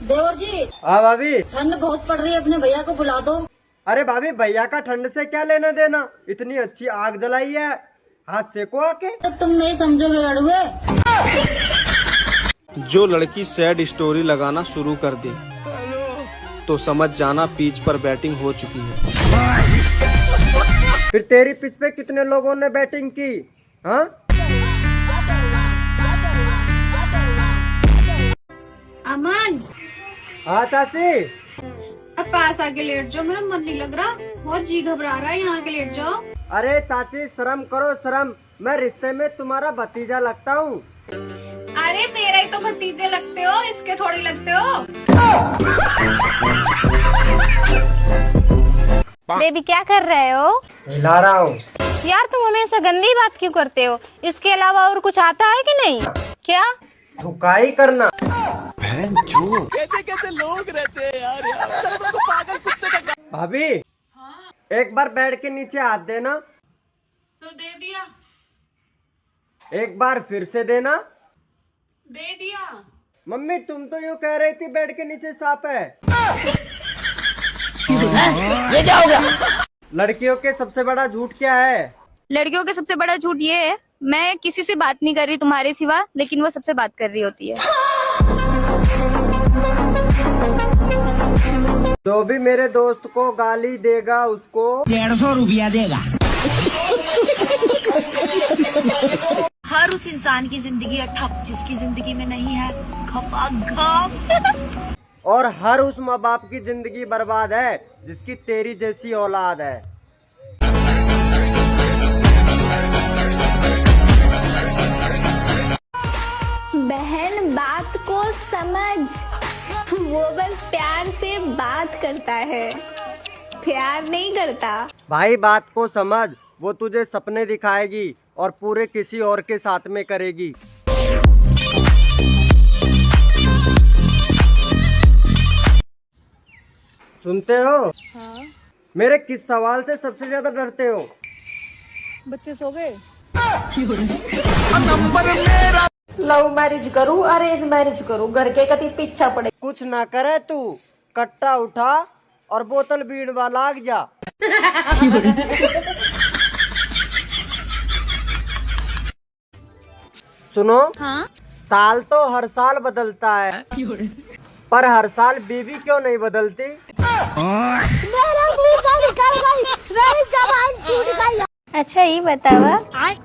देवर जी। हाँ भाभी। ठंड बहुत पड़ रही है, अपने भैया को बुला दो। अरे भाभी, भैया का ठंड से क्या लेना देना, इतनी अच्छी आग जलाई है, हाथ सेको आके। तब तुम नहीं समझोगे लड़ुए। जो लड़की सैड स्टोरी लगाना शुरू कर दे तो समझ जाना पिच पर बैटिंग हो चुकी है। फिर तेरी पिच पे कितने लोगों ने बैटिंग की? हाँ अमन। हाँ चाची। अब पास आके लेट जाओ, मेरा मन नहीं लग रहा, बहुत जी घबरा रहा है, यहाँ आके लेट जाओ। अरे चाची शर्म करो शर्म, मैं रिश्ते में तुम्हारा भतीजा लगता हूँ। अरे मेरा ही तो भतीजे लगते हो, इसके थोड़ी लगते हो। बेबी क्या कर रहे हो? हिला रहा हूँ। यार तुम हमेशा गंदी बात क्यों करते हो? इसके अलावा और कुछ आता है कि नहीं? क्या धुकाई करना। कैसे कैसे लोग रहते हैं यार, चलो तुमको पागल कुत्ते का। भाभी एक बार बेड के नीचे हाथ देना। तो दे दिया। एक बार फिर से देना। दे दिया। मम्मी तुम तो यूँ कह रही थी बेड के नीचे सांप है। ये क्या हो गया? लड़कियों के सबसे बड़ा झूठ क्या है? लड़कियों का सबसे बड़ा झूठ ये है, मैं किसी से बात नहीं कर रही तुम्हारे सिवा, लेकिन वो सबसे बात कर रही होती है। जो भी मेरे दोस्त को गाली देगा उसको 150 रुपया देगा। हर उस इंसान की जिंदगी है ठप जिसकी जिंदगी में नहीं है खपाखप। और हर उस माँ बाप की जिंदगी बर्बाद है जिसकी तेरी जैसी औलाद है। बहन बात को समझ, वो बस प्यार से बात करता है, प्यार नहीं करता। भाई बात को समझ, वो तुझे सपने दिखाएगी और पूरे किसी और के साथ में करेगी। सुनते हो? हाँ? मेरे किस सवाल से सबसे ज्यादा डरते हो? बच्चे सो गए? लव मैरिज करूँ अरेंज मैरिज करूँ, घर के कति पीछा पड़े। कुछ ना करे तू, कट्टा उठा और बोतल बीड़ वाला आग जा। सुनो। हाँ? साल तो हर साल बदलता है, पर हर साल बीवी क्यों नहीं बदलती? अच्छा ये बतावा,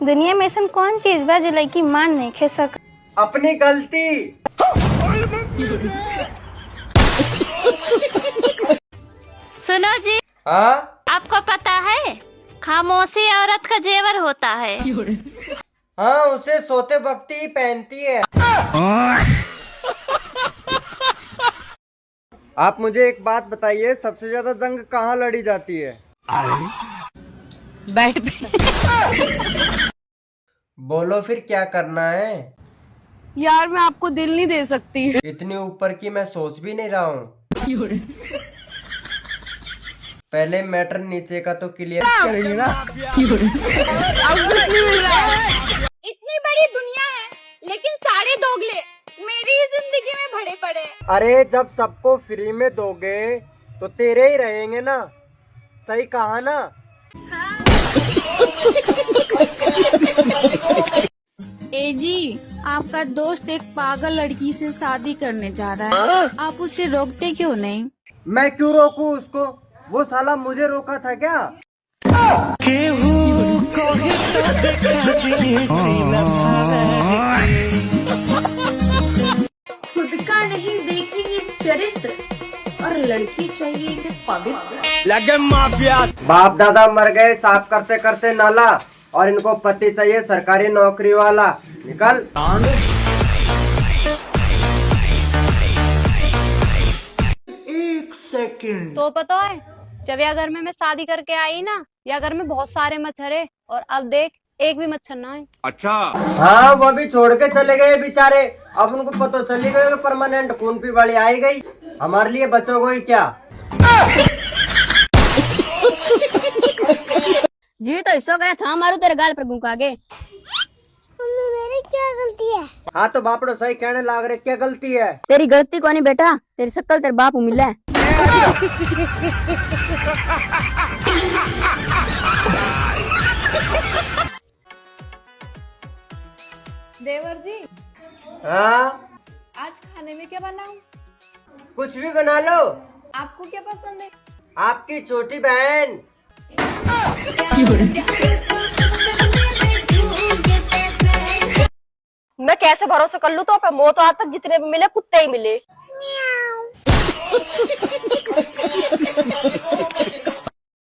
दुनिया में ऐसा कौन चीज बा जो लड़की मान नहीं खे सक? अपनी गलती। सुनो जी। हाँ? आपको पता है खामोशी औरत का जेवर होता है। हाँ, उसे सोते वक्त ही पहनती है। आप मुझे एक बात बताइए, सबसे ज्यादा जंग कहाँ लड़ी जाती है? बैठ पे। बोलो फिर क्या करना है? यार मैं आपको दिल नहीं दे सकती। इतनी ऊपर की मैं सोच भी नहीं रहा हूँ। पहले मैटर नीचे का तो क्लियर करेंगे ना। इतनी बड़ी दुनिया है लेकिन सारे दोगले मेरी ही जिंदगी में भरे पड़े। अरे जब सबको फ्री में दोगे तो तेरे ही रहेंगे ना, सही कहा ना? ए जी, आपका दोस्त एक पागल लड़की से शादी करने जा रहा है, आप उसे रोकते क्यों नहीं? मैं क्यों रोकूं उसको? वो साला मुझे रोका था क्या? खुद का नहीं देखेंगे चरित्र, और लड़की चाहिए पवित्र। लगे माफिया। बाप दादा मर गए साफ करते करते नाला, और इनको पति चाहिए सरकारी नौकरी वाला। निकल। एक सेकंड। तो पता है जब यह घर में मैं शादी करके आई ना, या घर में बहुत सारे मच्छर है, और अब देख एक भी मच्छर ना है। अच्छा। हाँ, वो भी छोड़ के चले गए बेचारे। अब उनको पता चली गई परमानेंट खून की बाड़ी आई गई। हमारे लिए बचोगे क्या? जी तो ऐसा करे था मारू तेरे गाल पर गुंका के। मम्मी मेरी क्या गलती है? हाँ तो बापड़ो सही कहने लाग रहे, क्या गलती है? तेरी गलती को नहीं बेटा, तेरी शक्ल तेरे बाप को मिला है। देवर जी, हाँ आज खाने में क्या बनाऊं? कुछ भी बना लो, आपको क्या पसंद है? आपकी छोटी बहन। मैं कैसे भरोसा कर लूं तो पे मौत आज तक जितने भी मिले कुत्ते ही मिले।